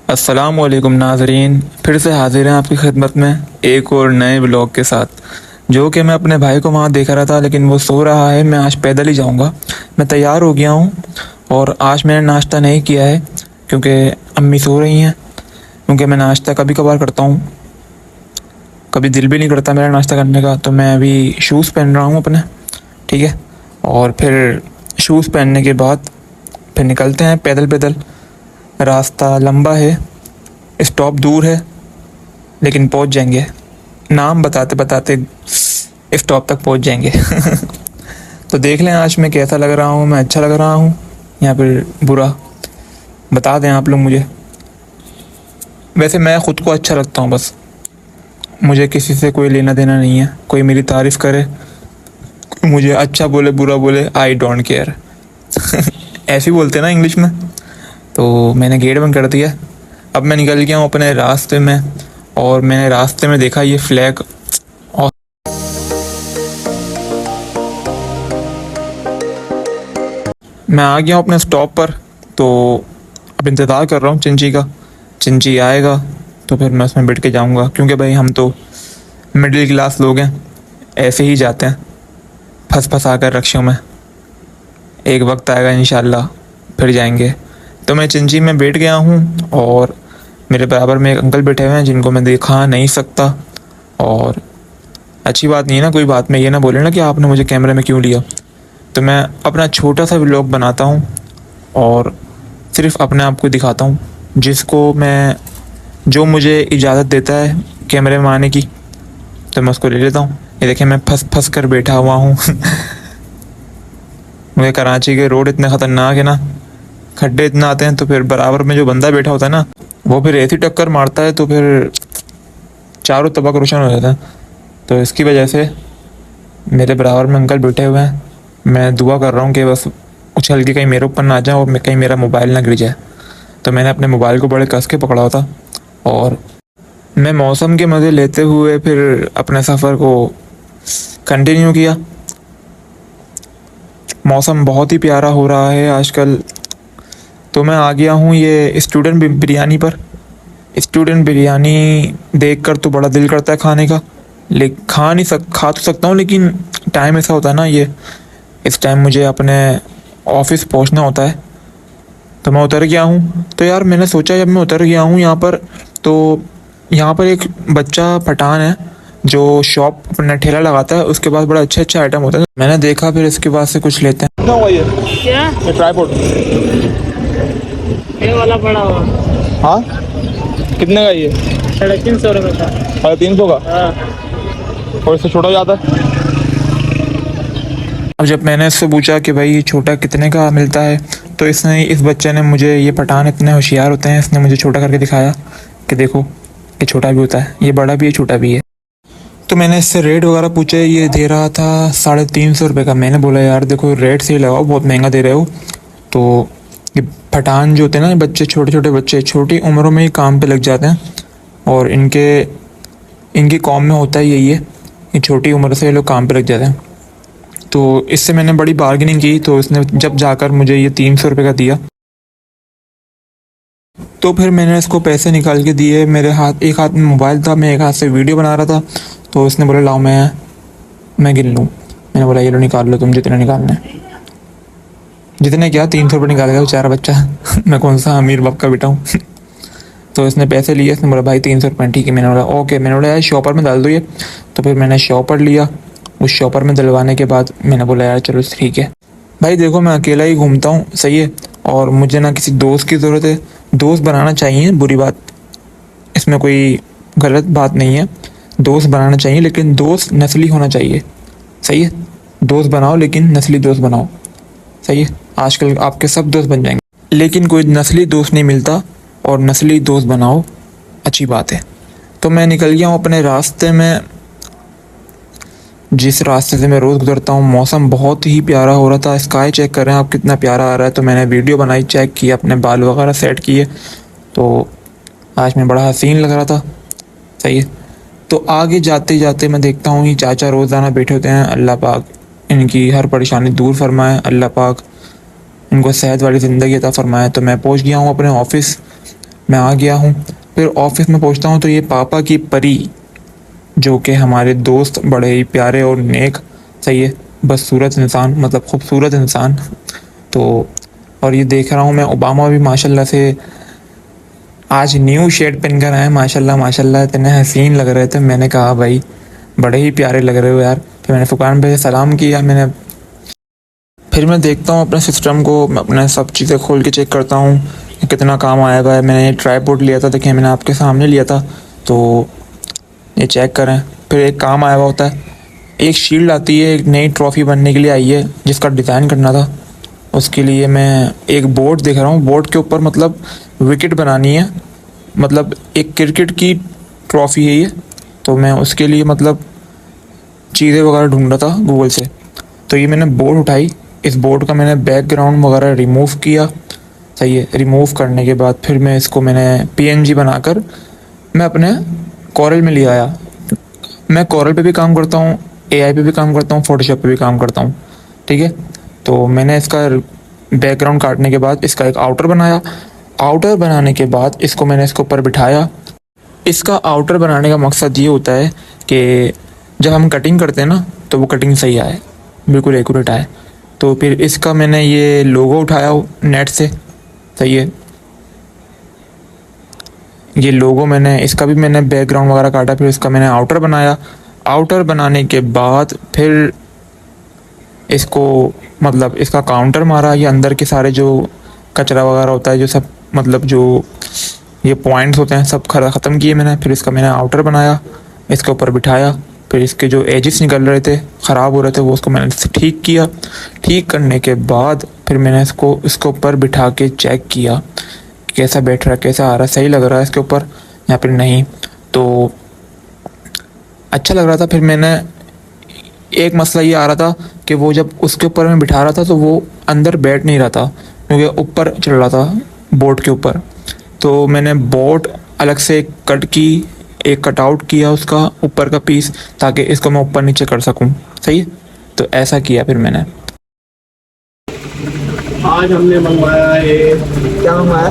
अस्सलामुअलैकुम नाज़रीन, फिर से हाजिर हैं आपकी खिदमत में एक और नए ब्लॉग के साथ। जो कि मैं अपने भाई को वहाँ देख रहा था, लेकिन वो सो रहा है। मैं आज पैदल ही जाऊँगा। मैं तैयार हो गया हूँ और आज मैंने नाश्ता नहीं किया है क्योंकि अम्मी सो रही हैं। क्योंकि मैं नाश्ता कभी कभार करता हूँ, कभी दिल भी नहीं करता मेरा नाश्ता करने का। तो मैं अभी शूज़ पहन रहा हूँ अपने, ठीक है। और फिर शूज़ पहनने के बाद फिर निकलते हैं पैदल पैदल। रास्ता लंबा है, स्टॉप दूर है, लेकिन पहुंच जाएंगे। नाम बताते बताते स्टॉप तक पहुंच जाएंगे। तो देख लें आज मैं कैसा लग रहा हूँ, मैं अच्छा लग रहा हूँ या फिर बुरा, बता दें आप लोग मुझे। वैसे मैं ख़ुद को अच्छा लगता हूँ, बस मुझे किसी से कोई लेना देना नहीं है। कोई मेरी तारीफ़ करे, मुझे अच्छा बोले बुरा बोले, आई डोंट केयर। ऐसे ही बोलते हैं ना इंग्लिश में। तो मैंने गेट बंद कर दिया। अब मैं निकल गया हूँ अपने रास्ते में और मैंने रास्ते में देखा ये फ्लैग। और मैं आ गया हूँ अपने स्टॉप पर। तो अब इंतज़ार कर रहा हूँ चिंची का। चिंची आएगा तो फिर मैं उसमें बैठ के जाऊँगा, क्योंकि भाई हम तो मिडिल क्लास लोग हैं, ऐसे ही जाते हैं फंस फंस आकर रक्षों में। एक वक्त आएगा इंशाल्लाह फिर जाएंगे। तो मैं चिंची में बैठ गया हूँ और मेरे बराबर में एक अंकल बैठे हुए हैं जिनको मैं देखा नहीं सकता। और अच्छी बात नहीं है ना, कोई बात में ये ना बोले ना कि आपने मुझे कैमरे में क्यों लिया। तो मैं अपना छोटा सा व्लॉग बनाता हूँ और सिर्फ अपने आप को दिखाता हूँ, जिसको मैं, जो मुझे इजाज़त देता है कैमरे में आने की, तो मैं उसको ले लेता हूँ। ये देखें मैं फंस फंस कर बैठा हुआ हूँ। मुझे कराची के रोड इतने ख़तरनाक है ना, खड्डे इतना आते हैं। तो फिर बराबर में जो बंदा बैठा होता है ना, वो फिर ऐसी टक्कर मारता है तो फिर चारों तरफ रोशन हो जाता है। तो इसकी वजह से मेरे बराबर में अंकल बैठे हुए हैं। मैं दुआ कर रहा हूँ कि बस उछल के कहीं मेरे ऊपर ना आ जाए और कहीं मेरा मोबाइल ना गिर जाए। तो मैंने अपने मोबाइल को बड़े कस के पकड़ा होता और मैं मौसम के मज़े लेते हुए फिर अपने सफ़र को कंटिन्यू किया। मौसम बहुत ही प्यारा हो रहा है आजकल। तो मैं आ गया हूँ ये स्टूडेंट बिरयानी पर। स्टूडेंट बिरयानी देखकर तो बड़ा दिल करता है खाने का, लेकिन खा तो सकता हूँ, लेकिन टाइम ऐसा होता है ना, ये इस टाइम मुझे अपने ऑफिस पहुँचना होता है। तो मैं उतर गया हूँ। तो यार मैंने सोचा जब मैं उतर गया हूँ यहाँ पर, तो यहाँ पर एक बच्चा पठान है जो शॉप अपना ठेला लगाता है, उसके पास बड़ा अच्छा आइटम होता है। मैंने देखा फिर इसके बाद से कुछ लेते हैं। कितना हुआ ये? क्या? ये ट्राइपॉड ये वाला बड़ा हुआ हाँ, कितने का ये? 350 रुपये का। 350 का? हाँ। और इससे छोटा जाता है? अब जब मैंने इससे पूछा कि भाई ये छोटा कितने का मिलता है, तो इस बच्चे ने मुझे, ये पठान इतने होशियार होते हैं, इसने मुझे छोटा करके दिखाया कि देखो ये छोटा भी होता है, ये बड़ा भी है, छोटा भी है। तो मैंने इससे रेट वगैरह पूछे, ये दे रहा था 350 रुपये का। मैंने बोला यार देखो रेट सही लगाओ, बहुत महंगा दे रहे हो। तो ये पठान जो होते हैं ना, बच्चे, छोटे छोटे बच्चे छोटी उम्रों में ही काम पे लग जाते हैं। और इनकी कौम में होता ही यही है, ये छोटी उम्र से ये लोग काम पे लग जाते हैं। तो इससे मैंने बड़ी बार्गेनिंग की, तो इसने जब जाकर मुझे ये 300 रुपये का दिया। तो फिर मैंने इसको पैसे निकाल के दिए। मेरे हाथ, एक हाथ में मोबाइल था, मैं एक हाथ से वीडियो बना रहा था। तो इसने बोला लाओ मैं गिन लूँ। मैंने बोला ये लो निकाल लो तुम जितने निकालने। जितने क्या, 300 रुपये निकाल गया बेचारा बच्चा। मैं कौन सा अमीर बाप का बेटा हूँ। तो इसने पैसे लिए, इसने बोला भाई 300 रुपये। ठीक है, मैंने बोला ओके। मैंने बोला यार शॉपर में डाल दो ये। तो फिर मैंने शॉपर लिया। उस शॉपर में डलवाने के बाद मैंने बोला यार चलो ठीक है भाई, देखो मैं अकेला ही घूमता हूँ, सही है, और मुझे ना किसी दोस्त की ज़रूरत है। दोस्त बनाना चाहिए, बुरी बात, इसमें कोई गलत बात नहीं है। दोस्त बनाना चाहिए, लेकिन दोस्त नस्ली होना चाहिए, सही है। दोस्त बनाओ लेकिन नस्ली दोस्त बनाओ, सही है। आजकल आपके सब दोस्त बन जाएंगे, लेकिन कोई नस्ली दोस्त नहीं मिलता, और नस्ली दोस्त बनाओ, अच्छी बात है। तो मैं निकल गया हूँ अपने रास्ते में, जिस रास्ते से मैं रोज़ गुजरता हूँ। मौसम बहुत ही प्यारा हो रहा था। स्काई चेक कर रहे हैं आप कितना प्यारा आ रहा है। तो मैंने वीडियो बनाई, चेक की, अपने बाल वगैरह सेट किए। तो आज मैं बड़ा हसीन लग रहा था, सही है। तो आगे जाते जाते मैं देखता हूँ ये चाचा रोज़ाना बैठे होते हैं। अल्लाह पाक इनकी हर परेशानी दूर फरमाए, अल्लाह पाक इनको सेहत वाली ज़िंदगी अता फरमाए। तो मैं पहुँच गया हूँ अपने ऑफ़िस। मैं आ गया हूँ। फिर ऑफिस में पहुँचता हूँ तो ये पापा की परी, जो कि हमारे दोस्त, बड़े ही प्यारे और नेक, सही है, बदसूरत इंसान, मतलब खूबसूरत इंसान। तो और ये देख रहा हूँ मैं, ओबामा भी माशाल्लाह से आज न्यू शर्ट पहन कर आए, माशाल्लाह माशाल्लाह, इतने हसीन लग रहे थे। मैंने कहा भाई बड़े ही प्यारे लग रहे हो यार। फिर मैंने फुकान भाई से सलाम किया। फिर मैं देखता हूँ अपने सिस्टम को, मैं अपने सब चीज़ें खोल के चेक करता हूँ कि कितना काम आया हुआ है। मैंने ट्राइपॉड लिया था, देखिए मैंने आपके सामने लिया था, तो ये चेक करें। फिर एक काम आया हुआ होता है, एक शील्ड आती है, एक नई ट्रॉफी बनने के लिए आई है जिसका डिज़ाइन करना था। उसके लिए मैं एक बोर्ड देख रहा हूँ, बोर्ड के ऊपर मतलब विकेट बनानी है, मतलब एक क्रिकेट की ट्रॉफी है ये। तो मैं उसके लिए मतलब चीज़ें वगैरह ढूंढ रहा था गूगल से। तो ये मैंने बोर्ड उठाई, इस बोर्ड का मैंने बैकग्राउंड वगैरह रिमूव किया, सही है। रिमूव करने के बाद फिर मैं इसको मैंने पीएनजी बनाकर मैं अपने कॉरल में ले आया। मैं कॉरल पे भी काम करता हूँ, एआई पे भी काम करता हूँ, फोटोशॉप पे भी काम करता हूँ, ठीक है। तो मैंने इसका बैकग्राउंड काटने के बाद इसका एक आउटर बनाया। आउटर बनाने के बाद इसको मैंने इसके ऊपर बिठाया। इसका आउटर बनाने का मकसद ये होता है कि जब हम कटिंग करते हैं ना, तो वो कटिंग सही आए, बिल्कुल एक्यूरेट आए। तो फिर इसका मैंने ये लोगो उठाया नेट से, सही है। ये लोगो मैंने, इसका भी मैंने बैकग्राउंड वगैरह काटा, फिर इसका मैंने आउटर बनाया। आउटर बनाने के बाद फिर इसको मतलब इसका काउंटर मारा। ये अंदर के सारे जो कचरा वगैरह होता है, जो सब मतलब जो ये पॉइंट्स होते हैं, सब ख़त्म किए मैंने। फिर इसका मैंने आउटर बनाया, इसके ऊपर बिठाया। फिर इसके जो एजेस निकल रहे थे, ख़राब हो रहे थे, वो उसको मैंने ठीक किया। ठीक करने के बाद फिर मैंने इसको इसके ऊपर बिठा के चेक किया कैसा बैठ रहा है, कैसा आ रहा है, सही लग रहा है इसके ऊपर या फिर नहीं। तो अच्छा लग रहा था। फिर मैंने, एक मसला ये आ रहा था कि वो जब उसके ऊपर मैं बिठा रहा था तो वो अंदर बैठ नहीं रहा था, क्योंकि ऊपर चढ़ रहा था बोर्ड के ऊपर। तो मैंने बोर्ड अलग से कट की, एक कट आउट किया उसका ऊपर का पीस, ताकि इसको मैं ऊपर नीचे कर सकूं, सही है। तो ऐसा किया फिर मैंने। आज हमने मंगवाया है क्या मंगवाया?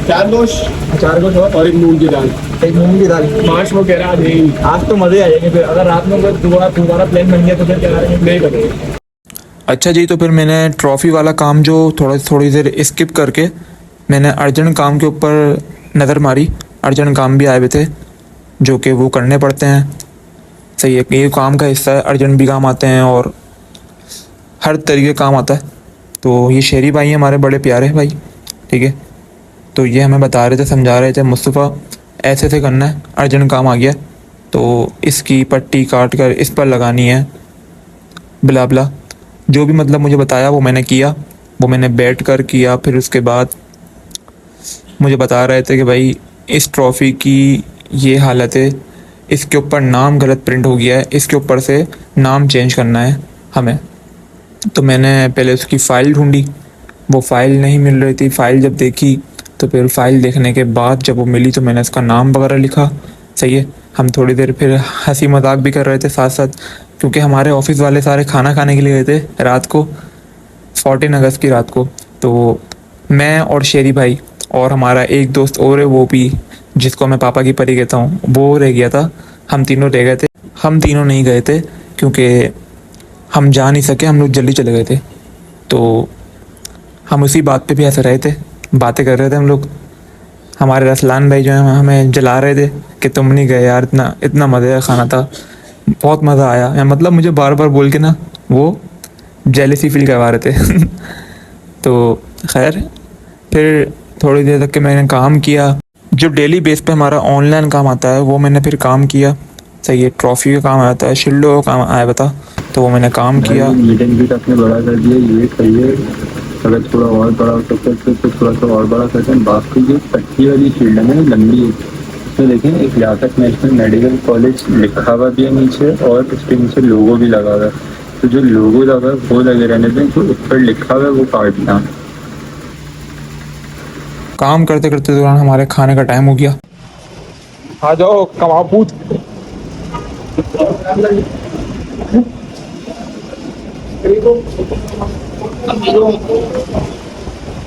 4 गोश्त 4 कुछ और और एक मूंग की दाल। एक मूंग की दाल। माश वो कह रहा है नहीं, आज तो मजे आ जाएंगे। फिर अगर रात में कोई दोबारा प्लान बन गया तो फिर क्या करेंगे? नहीं करेंगे। अच्छा जी, तो फिर मैंने ट्रॉफ़ी वाला काम जो थोड़ी देर स्किप करके मैंने अर्जेंट काम के ऊपर नज़र मारी। अर्जेंट काम भी आए हुए थे जो कि वो करने पड़ते हैं, सही है। ये काम का हिस्सा है, अर्जेंट भी काम आते हैं और हर तरीके का काम आता है। तो ये शेरी भाई हैं हमारे, बड़े प्यारे भाई, ठीक है। तो ये हमें बता रहे थे, समझा रहे थे, मुस्तफ़ा ऐसे ऐसे करना है, अर्जेंट काम आ गया तो इसकी पट्टी काट कर इस पर लगानी है, बिला बिला जो भी मतलब मुझे बताया वो मैंने किया। वो मैंने बैठ कर किया। फिर उसके बाद मुझे बता रहे थे कि भाई इस ट्रॉफ़ी की ये हालत है, इसके ऊपर नाम गलत प्रिंट हो गया है, इसके ऊपर से नाम चेंज करना है हमें। तो मैंने पहले उसकी फ़ाइल ढूंढी, वो फ़ाइल नहीं मिल रही थी। फ़ाइल जब देखी तो फिर फ़ाइल देखने के बाद जब वो मिली तो मैंने उसका नाम वगैरह लिखा, सही है। हम थोड़ी देर फिर हंसी मजाक भी कर रहे थे साथ साथ, क्योंकि हमारे ऑफिस वाले सारे खाना खाने के लिए गए थे रात को, 14 अगस्त की रात को। तो मैं और शेरी भाई और हमारा एक दोस्त और है, वो भी जिसको मैं पापा की परी कहता हूँ, वो रह गया था। हम तीनों रह गए थे। हम तीनों नहीं गए थे क्योंकि हम जा नहीं सके, हम लोग जल्दी चले गए थे। तो हम उसी बात पे भी हंस रहे थे, बातें कर रहे थे हम लोग। हमारे रसलान भाई जो है हमें जला रहे थे कि तुम नहीं गए यार, इतना इतना मज़े का खाना था, बहुत मज़ा आया। या मतलब मुझे बार बार बोल के ना वो जेलसी फील करवा रहे थे तो खैर फिर थोड़ी देर तक के मैंने काम किया। जो डेली बेस पे हमारा ऑनलाइन काम आता है वो मैंने फिर काम किया, सही है। ट्रॉफ़ी का काम आता है, शिल्डो का काम आया बता, तो वो मैंने काम किया। मीटिंग भी आपने बड़ा कर दिया, ये सही है। अगर थोड़ा और बड़ा हो सकता है तो थोड़ा सा और बड़ा करते हैं। बाकी जो पट्टी वाली फील्ड है ना, लंबी है, तो देखें एक लियाकत नेशनल मेडिकल कॉलेज लिखा हुआ भी है नीचे, और उसके नीचे लोगो भी लगा हुआ है। तो जो लोगो लगा है वो लगे रहने दें, जो ऊपर लिखा हुआ है वो काटना। काम करते करते दौरान हमारे खाने का टाइम हो गया। आ जाओ कबाब पूत।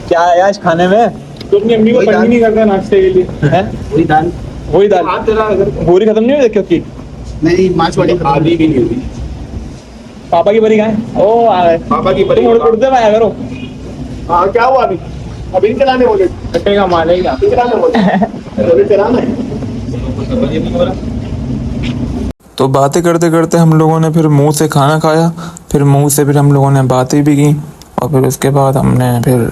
क्या है आज खाने में? तो अपनी अम्मी को वही पनीर दाल। नहीं करता नाश्ते के लिए हैं? वही दाल वही दाल हाथ तेरा अगर बोरी खत्म नहीं हुई देखी उसकी नहीं माछ वाली आधी भी नहीं होती पापा की बरी कहाँ है? ओ आ गए पापा की तुम उड़ते में आया करो हाँ क्या हुआ अभी अभी नहीं चलाने बोले कट्टे का माल है क्या नहीं चलाने बोले अभी चलाना है तो बातें करते करते हम लोगों ने फिर मुंह से खाना खाया, फिर मुंह से फिर हम लोगों ने बातें भी की, और फिर उसके बाद हमने फिर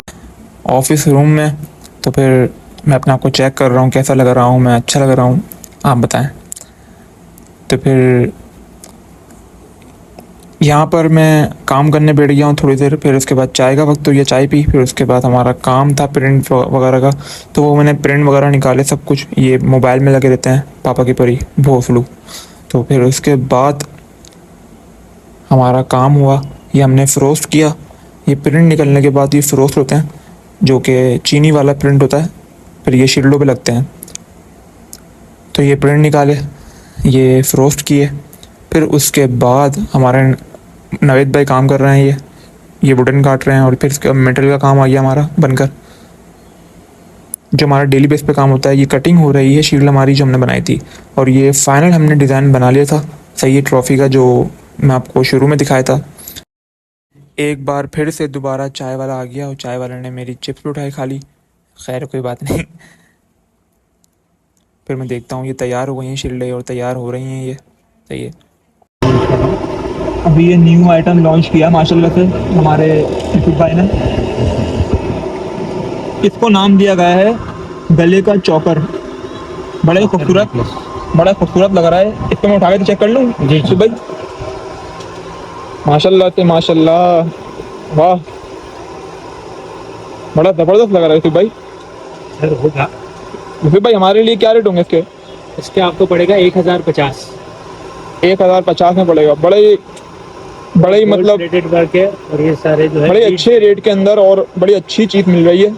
ऑफिस रूम में, तो फिर मैं अपने आप को चेक कर रहा हूँ कैसा लग रहा हूँ, मैं अच्छा लग रहा हूँ, आप बताएं। तो फिर यहाँ पर मैं काम करने बैठ गया हूँ थोड़ी देर, फिर उसके बाद चाय का वक्त, तो ये चाय पी, फिर उसके बाद हमारा काम था प्रिंट वगैरह का, तो वो मैंने प्रिंट वगैरह निकाले सब कुछ, ये मोबाइल में लगे रहते हैं पापा की परी भोसलू। तो फिर उसके बाद हमारा काम हुआ, ये हमने फ़रोस्ट किया। ये प्रिंट निकलने के बाद ये फ़रोस्ट होते हैं, जो कि चीनी वाला प्रिंट होता है, फिर ये शील्डों पे लगते हैं। तो ये प्रिंट निकाले, ये फ़रोस्ट किए, फिर उसके बाद हमारे नवेद भाई काम कर रहे हैं, ये वुडन काट रहे हैं, और फिर इसके मेटल का काम आ गया हमारा बनकर, जो हमारा डेली बेस पे काम होता है। ये कटिंग हो रही है शील्ड हमारी जो हमने बनाई थी, और ये फाइनल हमने डिज़ाइन बना लिया था सही है ट्रॉफ़ी का, जो मैं आपको शुरू में दिखाया था। एक बार फिर से दोबारा चाय वाला आ गया, और चाय वाले ने मेरी चिप्स उठाई खा ली, खैर कोई बात नहीं। फिर मैं देखता हूँ ये तैयार हो गई हैं शील्डें, और तैयार हो रही हैं ये, सही है। अभी ये न्यू आइटम लॉन्च किया माशाल्लाह से हमारे यूसुफ भाई ने। इसको नाम दिया गया है गले का चौकर। बड़ा ही खूबसूरत लग रहा है। इसको मैं उठा के चेक कर लूँ जी यूसुफ भाई? माशाल्लाह से माशाल्लाह, वाह बड़ा ज़बरदस्त लग रहा है यूसुफ भाई। सर होगा यूसुफ भाई हमारे लिए क्या रेट होंगे इसके? इसके आपको पड़ेगा 1050। 1050 में पड़ेगा। बड़े ही मतलब रेटेड वर्क है, और ये सारे जो है बड़े अच्छे रेट के अंदर और बड़ी अच्छी चीज़ मिल रही है।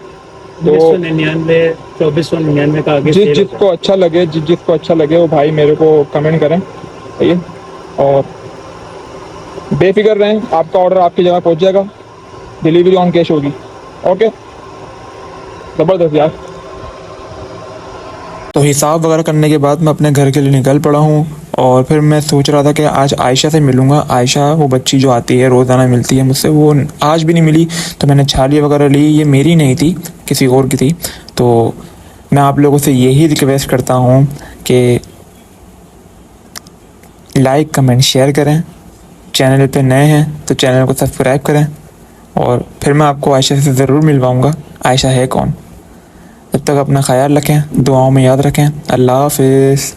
1999 2499 का आगे जिसको अच्छा लगे जिसको अच्छा लगे वो भाई मेरे को कमेंट करें, सही है। और बेफिक्र रहें, आपका ऑर्डर आपकी जगह पहुंच जाएगा, डिलीवरी ऑन कैश होगी। ओके, ज़बरदस्त यार। तो हिसाब वगैरह करने के बाद मैं अपने घर के लिए निकल पड़ा हूँ, और फिर मैं सोच रहा था कि आज आयशा से मिलूँगा। आयशा वो बच्ची जो आती है रोज़ाना मिलती है मुझसे, वो आज भी नहीं मिली, तो मैंने छालियाँ वगैरह ली, ये मेरी नहीं थी किसी और की थी। तो मैं आप लोगों से यही रिक्वेस्ट करता हूँ कि लाइक कमेंट शेयर करें, चैनल पे नए हैं तो चैनल को सब्सक्राइब करें, और फिर मैं आपको आयशा से ज़रूर मिलवाऊँगा। आयशा है कौन? तब तक अपना ख्याल रखें, दुआओं में याद रखें। अल्लाह हाफ़िज़।